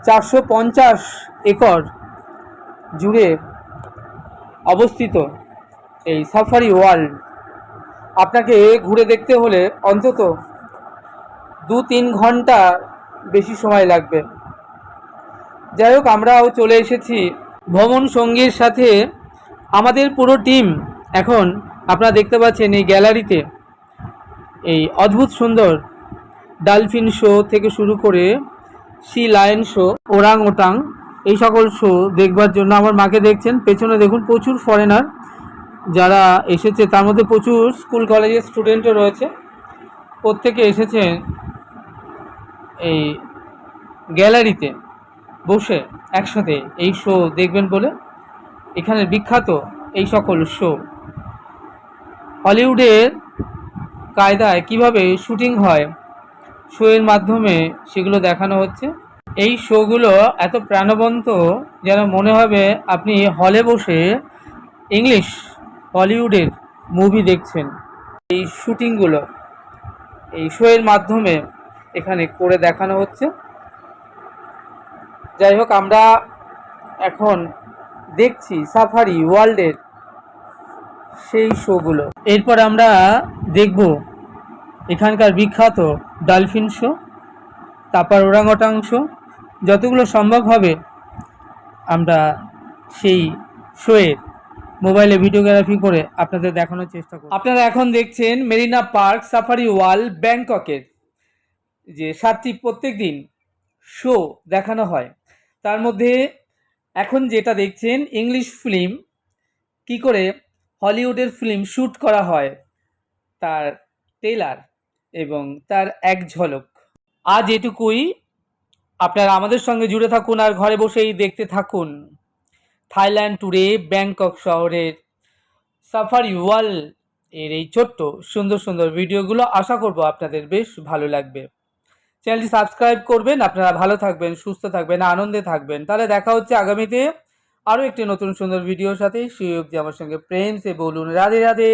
450 acre জুড়ে অবস্থিত এই সাফারি ওয়ার্ল্ড আপনাকে ঘুরে দেখতে হলে অন্তত 2-3 ঘন্টা বেশি সময় লাগবে। যাই হোক, আমরাও চলে এসেছি ভ্রমণ সঙ্গীর সাথে। আমাদের পুরো টিম এখন আপনারা দেখতে পাচ্ছেন এই গ্যালারিতে এই অদ্ভুত সুন্দর ডলফিন শো থেকে শুরু করে সি লায়ন শো, ওরাং ওটাং, এই সকল শো দেখবার জন্য। আমার মাকে দেখছেন, পেছনে দেখুন প্রচুর ফরেনার যারা এসেছে, তার মধ্যে প্রচুর স্কুল কলেজের স্টুডেন্টও রয়েছে। প্রত্যেকে এসেছেন এই গ্যালারিতে বসে একসাথে এই শো দেখবেন বলে। এখানে বিখ্যাত এই সকল শো, হলিউডের কায়দায় কিভাবে শুটিং হয় শোয়ের মাধ্যমে সেগুলো দেখানো হচ্ছে। এই শোগুলো এত প্রাণবন্ত যেন মনে হবে আপনি হলে বসে ইংলিশ হলিউডের মুভি দেখছেন। এই শুটিংগুলো এই শোয়ের মাধ্যমে এখানে করে দেখানো হচ্ছে। যাই হোক, আমরা এখন দেখছি সাফারি ওয়ার্ল্ডের সেই শোগুলো। এরপর আমরা দেখব এখানকার বিখ্যাত ডলফিন শো, তারপর ওরাংওটাং শো। যতগুলো সম্ভব হবে আমরা সেই শোয়ের মোবাইলে ভিডিওগ্রাফি করে আপনাদের দেখানোর চেষ্টা করব। আপনারা এখন দেখছেন মেরিনা পার্ক সাফারি ওয়ার্ল্ড ব্যাংককের যে 7টি প্রত্যেক দিন শো দেখানো হয়, তার মধ্যে এখন যেটা দেখছেন ইংলিশ ফিল্ম কি করে হলিউডের ফিল্ম শ্যুট করা হয় তার ট্রেলার এবং তার এক ঝলক। আজ এটুকুই। আপনারা আমাদের সঙ্গে জুড়ে থাকুন আর ঘরে বসেই দেখতে থাকুন থাইল্যান্ড ট্যুরে ব্যাংকক শহরের সাফারি ওয়ার্ল্ড এর এই ছোট্ট সুন্দর সুন্দর ভিডিওগুলো। আশা করব আপনাদের বেশ ভালো লাগবে। চ্যানেলটি সাবস্ক্রাইব করবেন। আপনারা ভালো থাকবেন, সুস্থ থাকবেন, আনন্দে থাকবেন। তাহলে দেখা হচ্ছে আগামীতে আরও একটি নতুন সুন্দর ভিডিওর সাথে। সেই অবধি আমার সঙ্গে প্রেম সে বলুন রাধে রাধে।